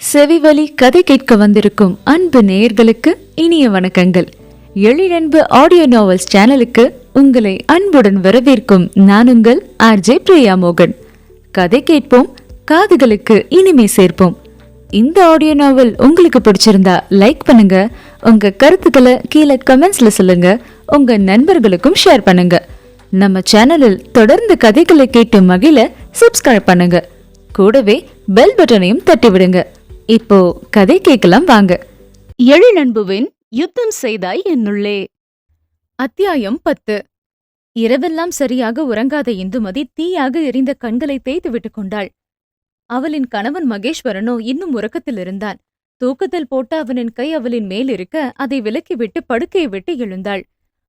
செவிவழி கதை கேட்க வந்திருக்கும் அன்பு நேயர்களுக்கு இனிய வணக்கங்கள். எழிலன்பு ஆடியோ நாவல்ஸ் சேனலுக்கு உங்களை அன்புடன் வரவேற்கும் நான் உங்கள் ஆர்ஜே பிரியா மோகன். கதை கேட்போம், காதுகளுக்கு இனிமை சேர்ப்போம். இந்த ஆடியோ நாவல் உங்களுக்கு பிடிச்சிருந்தா லைக் பண்ணுங்க, உங்க கருத்துக்களை கீழே கமெண்ட்ஸ்ல சொல்லுங்க, உங்க நண்பர்களுக்கும் ஷேர் பண்ணுங்க. நம்ம சேனலில் தொடர்ந்து கதைகளை கேட்டு மகிழ சப்ஸ்கிரைப் பண்ணுங்க. கூடவே பெல் பட்டனையும் தட்டி விடுங்க. இப்போ கதை கேட்கலாம் வாங்க. எழிலன்புவின் யுத்தம் செய்தாய் என்னுள்ளே. அத்தியாயம் 10. இரவெல்லாம் சரியாக உறங்காத இந்துமதி தீயாக எரிந்த கண்களை தேய்த்து விட்டுக் கொண்டாள். அவளின் கணவன் மகேஸ்வரனோ இன்னும் உறக்கத்தில் இருந்தான். தூக்கத்தில் போட்ட அவனின் கை அவளின் மேல் இருக்க அதை விலக்கிவிட்டு படுக்கையை விட்டு எழுந்தாள்.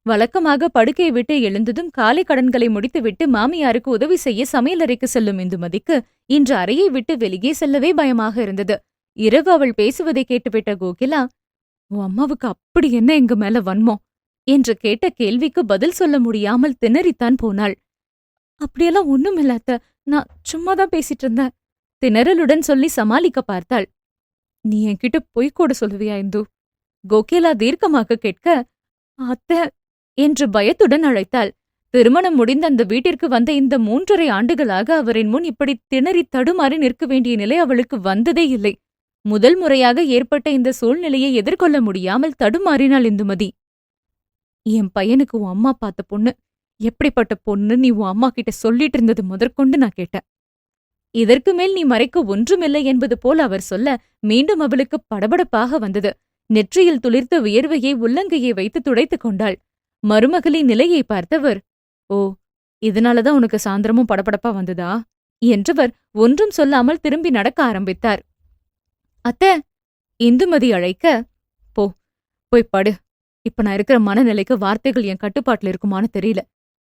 வழக்கமாக படுக்கையை விட்டு எழுந்ததும் காலை கடன்களை முடித்துவிட்டு மாமியாருக்கு உதவி செய்ய சமையலறைக்கு செல்லும் இந்துமதிக்கு இன்று அறையை விட்டு வெளியே செல்லவே பயமாக இருந்தது. இரவு அவள் பேசுவதை கேட்டுவிட்ட கோகிலா, உன் அம்மாவுக்கு அப்படி என்ன எங்க மேல வன்மோ என்று கேட்ட கேள்விக்கு பதில் சொல்ல முடியாமல் திணறித்தான் போனாள். அப்படியெல்லாம் ஒண்ணுமில்லாத, நான் சும்மாதான் பேசிட்டு இருந்தேன் திணறலுடன் சொல்லி சமாளிக்க பார்த்தாள். நீ என்கிட்ட பொய்கூட சொல்லுவியா இந்து? கோகிலா தீர்க்கமாக கேட்க, அத்தை என்று பயத்துடன் அழைத்தாள். திருமணம் முடிந்த அந்த வீட்டிற்கு வந்த இந்த 3.5 ஆண்டுகளாக அவரின் முன் இப்படி திணறி தடுமாறி நிற்க வேண்டிய நிலை அவளுக்கு வந்ததே இல்லை. முதல் முறையாக ஏற்பட்ட இந்த சூழ்நிலையை எதிர்கொள்ள முடியாமல் தடுமாறினாள் இந்துமதி. என் பையனுக்கு உன் அம்மா பார்த்த பொண்ணு எப்படிப்பட்ட பொண்ணு நீ உன் அம்மா கிட்ட சொல்லிட்டு இருந்தது முதற்கொண்டு நான் கேட்டேன். இதற்கு மேல் நீ மறைக்க ஒன்றுமில்லை என்பது போல் அவர் சொல்ல மீண்டும் அவளுக்கு படபடப்பாக வந்தது. நெற்றியில் துளிர்த்த வியர்வையை உள்ளங்கையை வைத்து துடைத்துக் கொண்டாள். மருமகளின் நிலையை பார்த்தவர், ஓ, இதனாலதான் உனக்கு சாந்திரமும் படபடப்பா வந்ததா என்றவர் ஒன்றும் சொல்லாமல் திரும்பி நடக்க ஆரம்பித்தார். அத்தை, இந்துமதி அழைக்க, போய் படு. இப்ப நான் இருக்கிற மனநிலைக்கு வார்த்தைகள் என் கட்டுப்பாட்டுல இருக்குமான்னு தெரியல.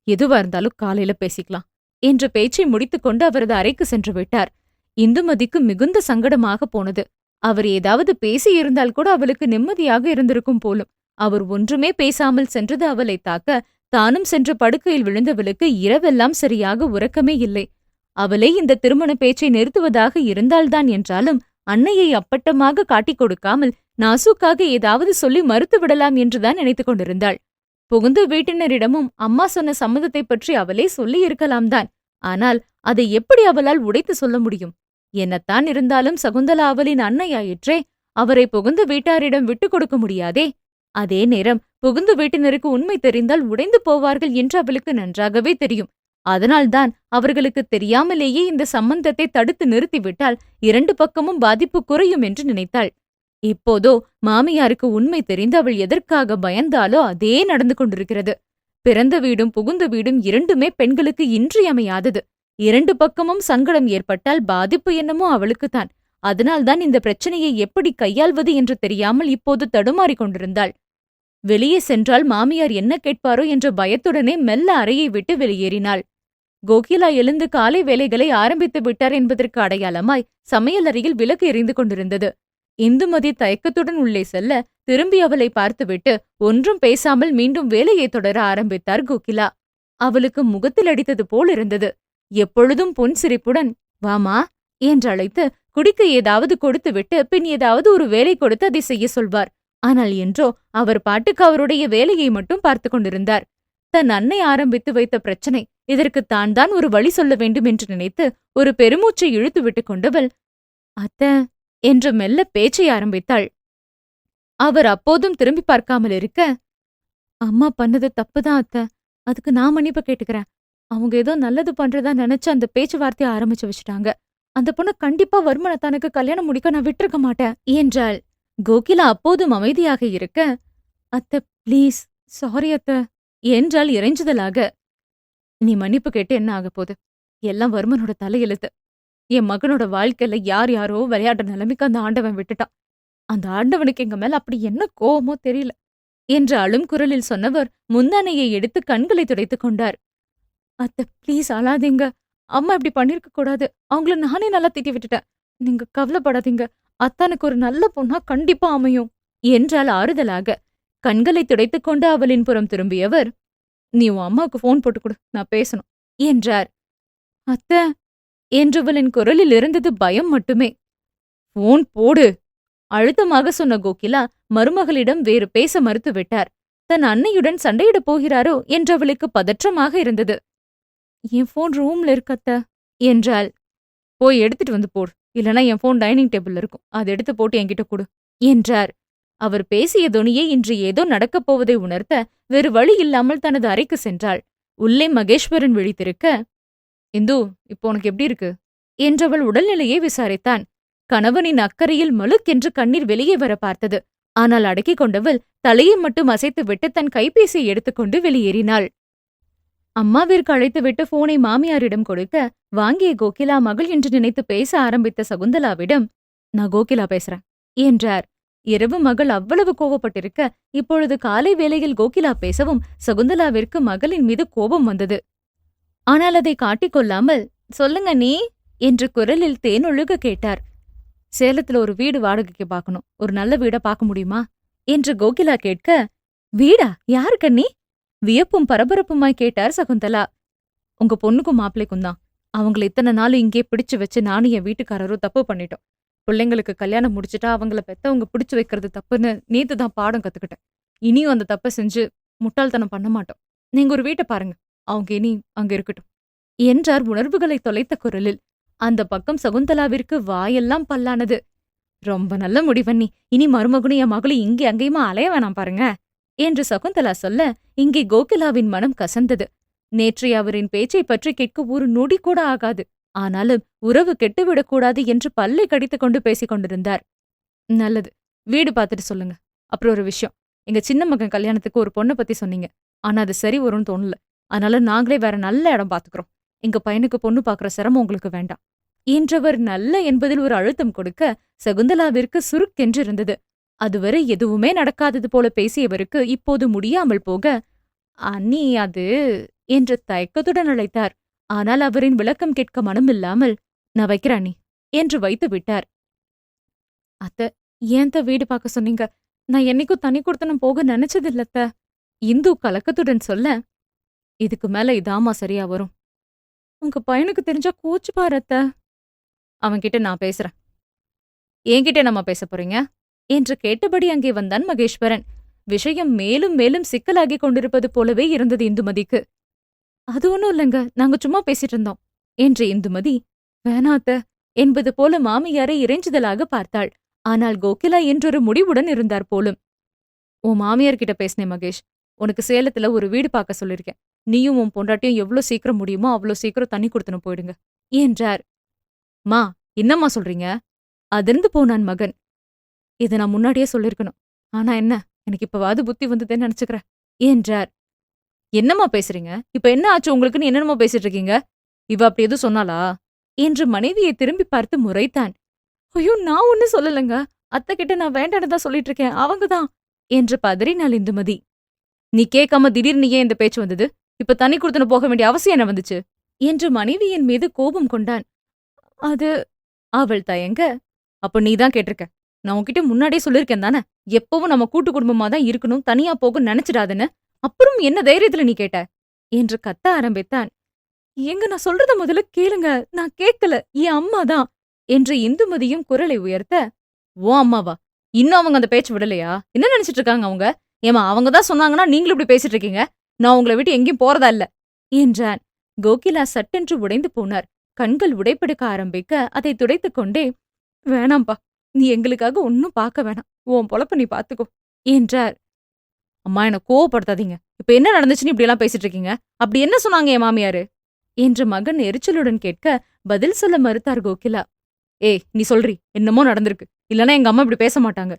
எதுவா இருந்தாலும் காலையில பேசிக்கலாம் என்ற பேச்சை முடித்துக்கொண்டு அவரது அறைக்கு சென்று விட்டார். இந்துமதிக்கு மிகுந்த சங்கடமாக போனது. அவர் ஏதாவது பேசியிருந்தால் கூட அவளுக்கு நிம்மதியாக இருந்திருக்கும் போலும். அவர் ஒன்றுமே பேசாமல் சென்றது அவளை தாக்க, தானும் சென்ற படுக்கையில் விழுந்தவளுக்கு இரவெல்லாம் சரியாக உறக்கமே இல்லை. அவளே இந்த திருமண பேச்சை நிறுத்துவதாக இருந்தால்தான் என்றாலும் அன்னையை அப்பட்டமாக காட்டிக் கொடுக்காமல் நாசூக்காக ஏதாவது சொல்லி மறுத்து விடலாம் என்றுதான் நினைத்துக் கொண்டிருந்தாள். புகுந்த வீட்டினரிடமும் அம்மா சொன்ன சம்மதத்தை பற்றி அவளே சொல்லி இருக்கலாம் தான். ஆனால் அதை எப்படி அவளால் உடைத்து சொல்ல முடியும்? என்னத்தான் இருந்தாலும் சகுந்தலா அவளின் அன்னையாயிற்றே. அவரை புகுந்த வீட்டாரிடம் விட்டுக் கொடுக்க முடியாதே. அதே நேரம் புகுந்த வீட்டினருக்கு உண்மை தெரிந்தால் உடைந்து போவார்கள் என்று அவளுக்கு நன்றாகவே தெரியும். அதனால்தான் அவர்களுக்கு தெரியாமலேயே இந்த சம்பந்தத்தை தடுத்து நிறுத்திவிட்டால் 2 பக்கமும் பாதிப்பு குறையும் என்று நினைத்தாள். இப்போதோ மாமியாருக்கு உண்மை தெரிந்து அவள் எதற்காக பயந்தாலோ அதே நடந்து கொண்டிருக்கிறது. பிறந்த வீடும் புகுந்த வீடும் இரண்டுமே பெண்களுக்கு இன்றியமையாதது. 2 பக்கமும் சங்கடம் ஏற்பட்டால் பாதிப்பு என்னமோ அவளுக்குத்தான். அதனால்தான் இந்த பிரச்சனையை எப்படி கையாள்வது என்று தெரியாமல் இப்போது தடுமாறிக் கொண்டிருந்தாள். வெளியே சென்றால் மாமியார் என்ன கேட்பாரோ என்ற பயத்துடனே மெல்ல அறையை விட்டு வெளியேறினாள். கோகிலா எழுந்து காலை வேலைகளை ஆரம்பித்து விட்டார் என்பதற்கு அடையாளமாய் சமையலறையில் விளக்கு எரிந்து கொண்டிருந்தது. இந்துமதி தயக்கத்துடன் உள்ளே செல்ல திரும்பி அவளை பார்த்துவிட்டு ஒன்றும் பேசாமல் மீண்டும் வேலையை தொடர ஆரம்பித்தார் கோகிலா. அவளுக்கு முகத்தில் அடித்தது போல் இருந்தது. எப்பொழுதும் புன்சிரிப்புடன் வாமா என்று அழைத்து குடிக்க ஏதாவது கொடுத்துவிட்டு பின் ஏதாவது ஒரு வேலை கொடுத்து அதை செய்ய சொல்வார். ஆனால் என்றோ அவர் பாட்டுக்கு அவருடைய வேலையை மட்டும் பார்த்து கொண்டிருந்தார். தன் அன்னை ஆரம்பித்து வைத்த பிரச்சனை, இதற்கு தான் ஒரு வழி சொல்ல வேண்டும் என்று நினைத்து ஒரு பெருமூச்சை இழுத்து விட்டுக் கொண்டவள், அத்த என்று மெல்ல பேச்சை ஆரம்பித்தாள். அவர் அப்போதும் திரும்பி பார்க்காமல் இருக்க, அம்மா பண்ணது தப்புதான் அத்த, அதுக்கு நான் மன்னிப்பு கேட்டுக்கிறேன். அவங்க ஏதோ நல்லது பண்றதா நினைச்சு அந்த பேச்சுவார்த்தையை ஆரம்பிச்சு வச்சுட்டாங்க. அந்த பொண்ணு கண்டிப்பா வர்மனத்தானுக்கு கல்யாணம் முடிக்க நான் விட்டுருக்க மாட்டேன் என்றாள். கோகிலா அப்போதும் அமைதியாக இருக்க, அத்த ப்ளீஸ், சாரி அத்த என்றால் இறைஞ்சுதலாக. நீ மன்னிப்பு கேட்டு என்ன ஆக போகுது? எல்லாம் வர்மனோட தலையெழுத்து. என் மகனோட வாழ்க்கையில யார் யாரோ விளையாடுற நிலைமைக்கு அந்த ஆண்டவன் விட்டுட்டான். அந்த ஆண்டவனுக்கு எங்க மேல அப்படி என்ன கோவமோ தெரியல என்று அழும் குரலில் சொன்னவர் முந்தானையை எடுத்து கண்களை துடைத்துக் கொண்டார். அத்த ப்ளீஸ் அழாதீங்க. அம்மா இப்படி பண்ணிருக்க கூடாது. அவங்கள நானே நல்லா திட்டி விட்டுட்டேன். நீங்க கவலைப்படாதீங்க. அத்தானுக்கு ஒரு நல்ல பொண்ணா கண்டிப்பா அமையும் என்றால் ஆறுதலாக. கண்களை துடைத்துக் கொண்டு அவளின் புறம் திரும்பியவர், நீ உன் அம்மாவுக்கு போன் போட்டு கொடு, நான் பேசணும் என்றார். அத்த என்றவளின் குரலில் இருந்தது பயம் மட்டுமே. போன் போடு. அழுத்தமாக சொன்ன கோகிலா மருமகளிடம் வேறு பேச மறுத்து விட்டார். தன் அன்னையுடன் சண்டையிடப் போகிறாரோ என்றவளுக்கு பதற்றமாக இருந்தது. என் போன் ரூம்ல இருக்கத்த என்றாள். போய் எடுத்துட்டு வந்து போடு. இல்லனா என் போன் டைனிங் டேபிள்ல இருக்கும். அதை எடுத்து போட்டு என்கிட்ட கொடு என்றார். அவர் பேசிய தொனியை இன்று ஏதோ நடக்கப் போவதை உணர்த்த வேறு வழி இல்லாமல் தனது அறைக்கு சென்றாள். உள்ளே மகேஸ்வரன் விழித்திருக்க, இந்து, இப்போ உனக்கு எப்படி இருக்கு என்றவள் உடல்நிலையை விசாரித்தான். கணவனின் அக்கறையில் மழுக்கென்று கண்ணீர் வெளியே வர பார்த்தது. ஆனால் அடக்கிக் கொண்டவள் தலையை மட்டும் அசைத்துவிட்டு தன் கைபேசியை எடுத்துக்கொண்டு வெளியேறினாள். அம்மாவிற்கு அழைத்துவிட்டு போனை மாமியாரிடம் கொடுக்க, வாங்கிய கோகிலா மகள் என்று நினைத்து பேச ஆரம்பித்த சகுந்தலாவிடம், நான் கோகிலா பேசுறேன் என்றார். இரவு மகள் அவ்வளவு கோவப்பட்டிருக்க, இப்பொழுது காலை வேளையில் கோகிலா பேசவும் சகுந்தலாவிற்கு மகளின் மீது கோபம் வந்தது. ஆனால் அதை காட்டிக்கொள்ளாமல், சொல்லுங்க நீ என்று குரலில் தேனொழுக கேட்டார். சேலத்துல ஒரு வீடு வாடகைக்கு பார்க்கணும். ஒரு நல்ல வீடா பார்க்க முடியுமா என்று கோகிலா கேட்க, வீடா? யாரு கண்ணி? வியப்பும் பரபரப்புமாய் கேட்டார் சகுந்தலா. உங்க பொண்ணுக்கும் மாப்பிள்ளைக்கும் தான். அவங்கள இத்தனை நாள் இங்கே பிடிச்சு வச்சு நானும் என் வீட்டுக்காரரும் தப்பு பண்ணிட்டோம். பிள்ளைங்களுக்கு கல்யாணம் முடிச்சுட்டா அவங்கள பெத்தவங்க பிடிச்சு வைக்கிறது தப்புன்னு நேத்து தான் பாடம் கத்துக்கிட்டேன். இனியும் அந்த தப்பை செஞ்சு முட்டாள்தனம் பண்ண மாட்டோம். நீங்க ஒரு வீட்டை பாருங்க. அவங்க இனி அங்க இருக்கட்டும் என்றார் உணர்வுகளை தொலைத்த குரலில். அந்த பக்கம் சகுந்தலாவிற்கு வாயெல்லாம் பல்லானது. ரொம்ப நல்ல முடிவண்ணி. இனி மருமகனும் என் மகளும் இங்கே அங்கேயுமா அலைய வேணாம் பாருங்க என்று சகுந்தலா சொல்ல, இங்கே கோகிலாவின் மனம் கசந்தது. நேற்றைய அவரின் பேச்சை பற்றி கேட்க ஒரு நொடி கூட ஆகாது. ஆனாலும் உறவு கெட்டுவிடக்கூடாது என்று பல்லை கடித்துக் கொண்டு பேசிக் கொண்டிருந்தார். நல்லது, வீடு பார்த்துட்டு சொல்லுங்க. அப்புறம் ஒரு விஷயம், எங்க சின்ன மகன் கல்யாணத்துக்கு ஒரு பொண்ணை பத்தி சொன்னீங்க. ஆனா அது சரி வரும்னு தோணல. அதனால நாங்களே வேற நல்ல இடம் பாத்துக்கிறோம். எங்க பையனுக்கு பொண்ணு பாக்குற சிரமம் உங்களுக்கு வேண்டாம் என்றவர் நல்ல என்பதில் ஒரு அழுத்தம் கொடுக்க, சகுந்தலாவிற்கு சுருக்கென்றிருந்தது. அதுவரை எதுவுமே நடக்காதது போல பேசியவருக்கு இப்போது முடியாமல் போக, அண்ணி அது என்று தயக்கத்துடன் அழைத்தார். ஆனால் அவரின் விளக்கம் கேட்க மனமில்லாமல், நான் வைக்கிறேன் அண்ணி என்று வைத்து விட்டார். அத்த, ஏன்த வீடு பார்க்க சொன்னீங்க? நான் என்னைக்கும் தனி கொடுத்தனும் போக நினைச்சதில்லத்த இந்து கலக்கத்துடன் சொல்ல, இதுக்கு மேல இதாமா சரியா வரும். உங்க பையனுக்கு தெரிஞ்சா கூச்சு பாரத்த. அவன்கிட்ட நான் பேசுறேன். என்கிட்ட நம்ம பேச போறீங்க என்று கேட்டபடி அங்கே வந்தான் மகேஸ்வரன். விஷயம் மேலும் மேலும் சிக்கலாகிக் கொண்டிருப்பது போலவே இருந்தது இந்துமதிக்கு. அது ஒண்ணும் இல்லைங்க, நாங்க சும்மா பேசிட்டு இருந்தோம் என்று இந்துமதி, வேணாத்த என்பது போல மாமியாரை இறைஞ்சுதலாக பார்த்தாள். ஆனால் கோகிலா என்றொரு முடிவுடன் இருந்தார் போலும். உன் மாமியார்கிட்ட பேசினேன் மகேஷ். உனக்கு சேலத்துல ஒரு வீடு பார்க்க சொல்லிருக்கேன். நீயும் உன் பொண்டாட்டியும் எவ்வளோ சீக்கிரம் முடியுமோ அவ்வளோ சீக்கிரம் தண்ணி கொடுத்துன்னு போயிடுங்க என்றார். மா, என்னம்மா சொல்றீங்க? அதிர்ந்து போனான் மகன். இதை நான் முன்னாடியே சொல்லிருக்கணும். ஆனா என்ன, எனக்கு இப்பவாது புத்தி வந்ததுன்னு நினைச்சுக்கிறேன் என்றார். என்னம்மா பேசுறீங்க? இப்ப என்ன ஆச்சு உங்களுக்குன்னு என்னென்னமோ பேசிட்டு இருக்கீங்க? இவ அப்படி எதுவும் சொன்னாளா என்று மனைவியை திரும்பி பார்த்து முறைத்தான். ஐயோ, நான் ஒண்ணு சொல்லலங்க. அத்தை கிட்ட நான் வேண்டான்னு தான் சொல்லிட்டு இருக்கேன். அவங்கதான் என்று பதறினாள் இந்துமதி. நீ கேட்காம திடீர்னு ஏன் இந்த பேச்சு வந்தது? இப்ப தண்ணி கொடுத்துன்னு போக வேண்டிய அவசியம் என்ன வந்துச்சு என்று மனைவியின் மீது கோபம் கொண்டான். அது அவள் தயங்க. அப்ப நீதான் கேட்டிருக்க. நான் உன்கிட்ட முன்னாடியே சொல்லிருக்கேன் தானே, எப்பவும் நம்ம கூட்டு குடும்பமா தான் இருக்கணும், தனியா போக நினைச்சிடாதுன்னு. அப்புறம் என்ன தைரியத்துல நீ கேட்ட என்று கத்த ஆரம்பித்தான். எங்க, நான் சொல்றத முதல்ல கேளுங்க. நான் கேட்கல, என் அம்மாதான் என்று இந்துமதியும் குரலை உயர்த்த, ஓ அம்மாவா? இன்னும் அவங்க அந்த பேச்சு விடலையா? என்ன நினைச்சிட்டு இருக்காங்க அவங்க? ஏமா, அவங்கதான் சொன்னாங்கன்னா நீங்களும் இப்படி பேசிட்டு இருக்கீங்க. நான் உங்களை விட்டு எங்கேயும் போறதா இல்ல என்றான். கோகிலா சட்டென்று உடைந்து போனார். கண்கள் உடைப்பெடுக்க ஆரம்பிக்க அதை துடைத்துக் கொண்டே, வேணாம்பா, நீ எங்களுக்காக ஒன்னும் பார்க்க வேணாம், உன் பொழப்ப நீ பாத்துக்கோ என்றார். அம்மா, என்ன கோவப்படுத்தாதீங்க. இப்ப என்ன நடந்துச்சுன்னு இப்படி எல்லாம் பேசிட்டு இருக்கீங்க? அப்படி என்ன சொன்னாங்க என் மாமியாரு என்று மகன் எரிச்சலுடன் கேட்க பதில் சொல்ல மறுத்தார் கோகிலா. ஏய், நீ சொல்றி, என்னமோ நடந்திருக்கு, இல்லனா எங்க அம்மா இப்படி பேச மாட்டாங்க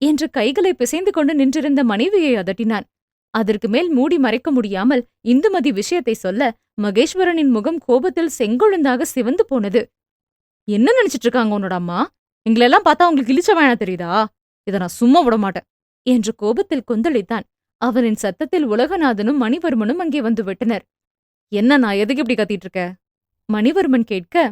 என்று கைகளை பிசைந்து கொண்டு நின்றிருந்த மனைவியை அதட்டினான். அதற்கு மேல் மூடி மறைக்க முடியாமல் இந்துமதி விஷயத்தை சொல்ல, மகேஸ்வரனின் முகம் கோபத்தில் செங்கொழுந்தாக சிவந்து போனது. என்ன நினைச்சிட்டு இருக்காங்க உன்னோட அம்மா? எங்களெல்லாம் பார்த்தா உங்களுக்கு இழிச்ச வேணா தெரியுதா? இதை நான் சும்மா விட மாட்டேன் என்று கோபத்தில் கொந்தளித்தான். அவனின் சத்தத்தில் உலகநாதனும் மணிவர்மனும் அங்கே வந்து விட்டனர். என்ன, நான் எதுக்கு இப்படி கத்திட்டு இருக்க மணிவர்மன் கேட்க,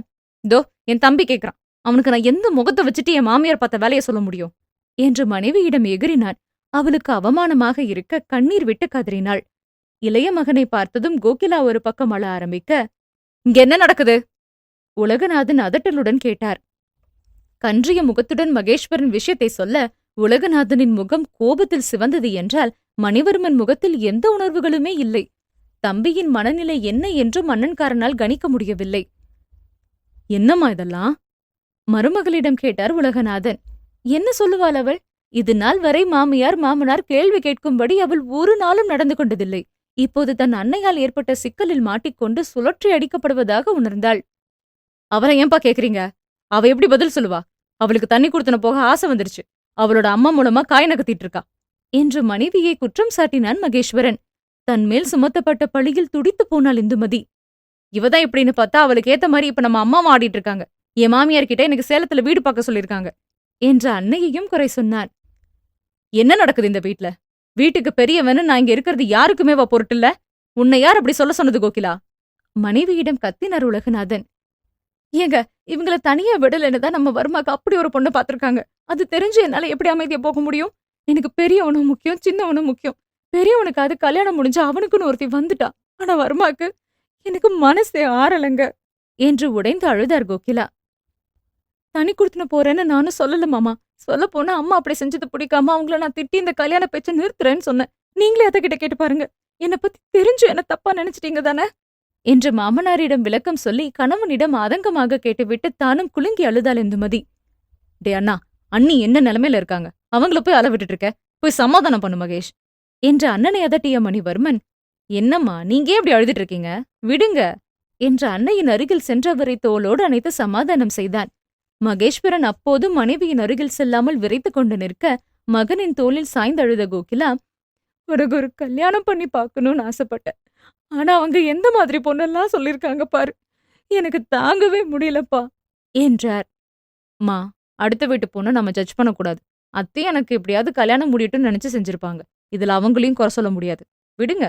தோ என் தம்பி கேட்கிறான். அவனுக்கு நான் எந்த முகத்தை வச்சுட்டு என் மாமியார் பார்த்த வேலையை சொல்ல முடியும் என்று மனைவியிடம் எகிறினான். அவளுக்கு அவமானமாக இருக்க கண்ணீர் விட்டு கதறினாள். இளைய மகனை பார்த்ததும் கோகிலா ஒரு பக்கம் அழ ஆரம்பிக்க, இங்க என்ன நடக்குது? உலகநாதன் அதட்டலுடன் கேட்டார். கன்றிய முகத்துடன் மகேஸ்வரன் விஷயத்தை சொல்ல உலகநாதனின் முகம் கோபத்தில் சிவந்தது என்றால் மணிவர்மன் முகத்தில் எந்த உணர்வுகளுமே இல்லை. தம்பியின் மனநிலை என்ன என்றும் மன்னன்காரனால் கணிக்க முடியவில்லை. என்னம்மா இதெல்லாம்? மருமகளிடம் கேட்டார் உலகநாதன். என்ன சொல்லுவாள் அவள்? இது நாள் வரை மாமியார் மாமனார் கேள்வி கேட்கும்படி அவள் ஒரு நாளும் நடந்து கொண்டதில்லை. இப்போது தன் அன்னையால் ஏற்பட்ட சிக்கலில் மாட்டிக்கொண்டு சுழற்றி அடிக்கப்படுவதாக உணர்ந்தாள். அவரை ஏன்பா கேக்குறீங்க? அவ எப்படி பதில் சொல்லுவா? அவளுக்கு தண்ணி கொடுத்தன போக ஆசை வந்துருச்சு. அவளோட அம்மா மூலமா காய் நகர்த்திட்டு இருக்கா என்று மனைவியை குற்றம் சாட்டினான் மகேஸ்வரன். தன் மேல் சுமத்தப்பட்ட பழியில் துடித்து போனாள் இந்துமதி. இவதான் இப்படின்னு பார்த்தா அவளுக்கு ஏத்த மாதிரி இப்ப நம்ம அம்மாவும் ஆடிட்டு இருக்காங்க. என் மாமியார் கிட்ட எனக்கு சேலத்துல வீடு பார்க்க சொல்லிருக்காங்க என்ற அன்னையையும் குறை சொன்னான். என்ன நடக்குது இந்த வீட்ல? வீட்டுக்கு பெரியவன்னு நான் இங்க இருக்கிறது யாருக்குமே பொருட்டில்ல. உன்னை யார் அப்படி சொல்ல சொன்னது கோகிலா? மனைவியிடம் கத்தினார் உலகநாதன். ஏங்க, இவங்கள தனியா விடலன்னு தான் நம்ம வர்மாக்கு அப்படி ஒரு பொண்ணு பாத்திருக்காங்க. அது தெரிஞ்சு என்னால எப்படி அமைதியா போக முடியும்? எனக்கு பெரியவனும் முக்கியம், சின்னவனும் முக்கியம். பெரியவனுக்கு அது கல்யாணம் முடிஞ்சு அவனுக்குன்னு ஒருத்தி வந்துட்டா. ஆனா வர்மாக்கு எனக்கு மனசே ஆறலங்க என்று உடைந்து அழுதார் கோகிலா. தனி கொடுத்துன போறேன்னு நானும் சொல்லல மாமா. சொல்ல போனா அம்மா அப்படி செஞ்சது பிடிக்காம அவங்கள நான் திட்டி இந்த கல்யாண பேச்ச நிறுத்துறேன்னு சொன்னேன். நீங்களே அத கிட்ட கேட்டு பாருங்க. என்னை பத்தி தெரிஞ்சு என்ன தப்பா நினைச்சிட்டீங்க தானே என்று மாமனாரிடம் விளக்கம் சொல்லி கணவனிடம் ஆதங்கமாக கேட்டுவிட்டு தானும் குலுங்கி அழுதாள் இந்துமதி. டே அண்ணா, அண்ணி என்ன நிலைமையில இருக்காங்க? அவங்கள போய் அழ விட்டுட்டு இருக்க. போய் சமாதானம் பண்ணு மகேஷ் என்று அண்ணனை அதட்டிய மணிவர்மன். என்னம்மா நீங்க எப்படி அழுதுட்டு இருக்கீங்க? விடுங்க என்ற அன்னையின் அருகில் சென்றவரை தோளோடு அணைத்து சமாதானம் செய்தான். மகேஸ்வரன் அப்போதும் மனைவியின் அருகில் செல்லாமல் விரைத்துக் கொண்டு நிற்க மகனின் தோளில் சாய்ந்தழுத கோகிலா, உனக்கு ஒரு கல்யாணம் பண்ணி பார்க்கணும்னு ஆசைப்பட்டேன். ஆனா அவங்க எந்த மாதிரி பொண்ணெல்லாம் சொல்லிருக்காங்க பாரு. எனக்கு தாங்கவே முடியலப்பா என்றார். மா, அடுத்த வீட்டு பொண்ணு நம்ம ஜட்ஜ் பண்ணக்கூடாது. அத்தையும் எனக்கு எப்படியாவது கல்யாணம் முடியட்டும்னு நினைச்சு செஞ்சிருப்பாங்க. இதுல அவங்களையும் குறை சொல்ல முடியாது. விடுங்க,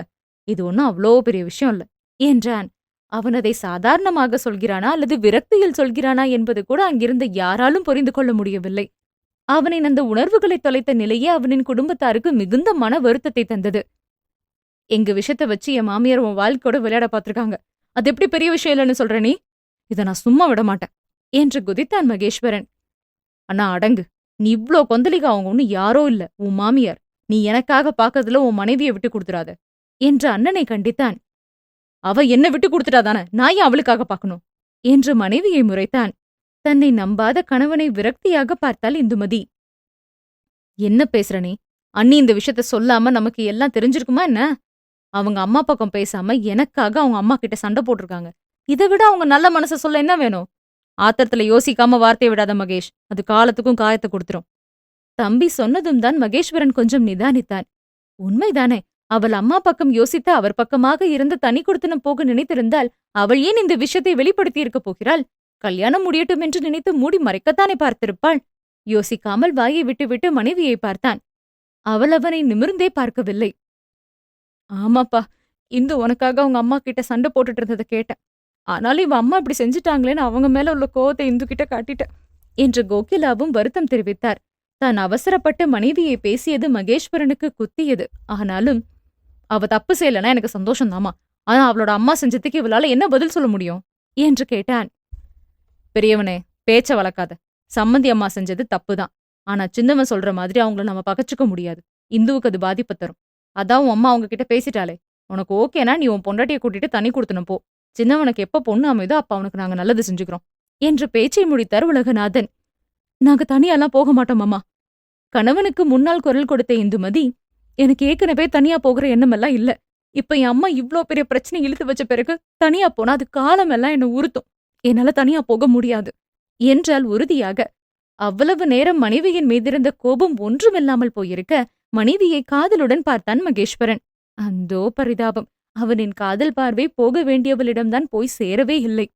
இது ஒன்னும் அவ்வளோ பெரிய விஷயம் இல்ல என்றான். அவன் அதை சாதாரணமாக சொல்கிறானா அல்லது விரக்தியில் சொல்கிறானா என்பது கூட அங்கிருந்த யாராலும் புரிந்து கொள்ள முடியவில்லை. அவனின் அந்த உணர்வுகளை தொலைத்த நிலையே அவனின் குடும்பத்தாருக்கு மிகுந்த மன வருத்தத்தை தந்தது. எங்க விஷயத்த வச்சு என் மாமியார் உன் வாழ்க்கையோட விளையாட பாத்திருக்காங்க. அது எப்படி பெரிய விஷயம் இல்லைன்னு சொல்ற நீ? இதை நான் சும்மா விட மாட்டேன் என்று குதித்தான் மகேஸ்வரன். அண்ணா அடங்கு. நீ இவ்ளோ கொந்தளிக்க அவங்க ஒண்ணு யாரோ இல்ல, உன் மாமியார். நீ எனக்காக பாக்கறதுல உன் மனைவியை விட்டு கொடுத்துடாத என்று அண்ணனை கண்டித்தான். அவ என்ன விட்டு கொடுத்துட்டாதானே, நான் ஏன் அவளுக்காக பாக்கணும் என்று மனைவியை முறைத்தான். தன்னை நம்பாத கணவனை விரக்தியாக பார்த்தாள் இந்துமதி. என்ன பேசுற நீ? அண்ணி இந்த விஷயத்த சொல்லாம நமக்கு எல்லாம் தெரிஞ்சிருக்குமா என்ன? அவங்க அம்மா பக்கம் பேசாம எனக்காக அவங்க அம்மா கிட்ட சண்டை போட்டிருக்காங்க. இதை விட அவங்க நல்ல மனச சொல்ல என்ன வேணும்? ஆத்திரத்துல யோசிக்காம வார்த்தையை விடாத மகேஷ். அது காலத்துக்கும் காயத்தை கொடுத்துரும். தம்பி சொன்னதும் தான் மகேஸ்வரன் கொஞ்சம் நிதானித்தான். உண்மைதானே, அவள் அம்மா பக்கம் யோசித்து அவர் பக்கமாக இருந்து தனி கொடுத்தனம் போக நினைத்திருந்தால் அவள் ஏன் இந்த விஷயத்தை வெளிப்படுத்தி இருக்க போகிறாள்? கல்யாணம் முடியட்டும் என்று நினைத்து மூடி மறைக்கத்தானே பார்த்திருப்பாள். யோசிக்காமல் வாயை விட்டுவிட்டு மனைவியை பார்த்தான். அவள் அவனை நிமிர்ந்தே பார்க்கவில்லை. ஆமாப்பா, இந்து உனக்காக அவங்க அம்மா கிட்ட சண்டை போட்டுட்டு இருந்ததை கேட்டேன். ஆனாலும் இவ அம்மா இப்படி செஞ்சுட்டாங்களேன்னு அவங்க மேல உள்ள கோவத்தை இந்து கிட்ட காட்டிட்டேன் என்று கோகிலாவும் வருத்தம் தெரிவித்தார். தான் அவசரப்பட்டு மனைவியை பேசியது மகேஸ்வரனுக்கு குத்தியது. ஆனாலும் அவ தப்பு செய்யலனா எனக்கு சந்தோஷம்தாமா. ஆனா அவளோட அம்மா செஞ்சதுக்கு இவளால என்ன பதில் சொல்ல முடியும் என்று கேட்டான். பெரியவனே, பேச்ச வளர்க்காத. சம்மந்தி அம்மா செஞ்சது தப்புதான். ஆனா சின்னவன் சொல்ற மாதிரி அவங்கள நம்ம பகச்சுக்க முடியாது. இந்துவுக்கு அது பாதிப்பு தரும். அதான் உன் அம்மா அவங்க கிட்ட பேசிட்டாளே. உனக்கு ஓகேனா நீ உன் பொண்டாட்டியை கூட்டிட்டு தனி கொடுத்தனும் போ. சின்னவனுக்கு எப்ப பொண்ணு அமைதோ அப்ப அவனுக்கு நாங்க நல்லது செஞ்சுக்கிறோம் என்று பேச்சை முடித்தார் உலகநாதன். நாங்க தனியாலாம் போக மாட்டோம் அம்மா. கணவனுக்கு முன்னால் குரல் கொடுத்த இந்துமதி, எனக்கு ஏற்கனவே தனியா போகிற எண்ணமெல்லாம் இல்ல. இப்ப என் அம்மா இவ்ளோ பெரிய பிரச்சனை இழுத்து வச்ச பிறகு தனியா போனா அது காலமெல்லாம் என்ன உறுத்தும். என்னால தனியா போக முடியாது என்றால் உறுதியாக. அவ்வளவு நேரம் மனைவியின் மீதிருந்த கோபம் ஒன்றுமில்லாமல் போயிருக்க மனைவியை காதலுடன் பார்த்தான் மகேஸ்வரன். அந்தோ பரிதாபம், அவனின் காதல் பார்வை போக வேண்டியவளிடம்தான் போய் சேரவே இல்லை.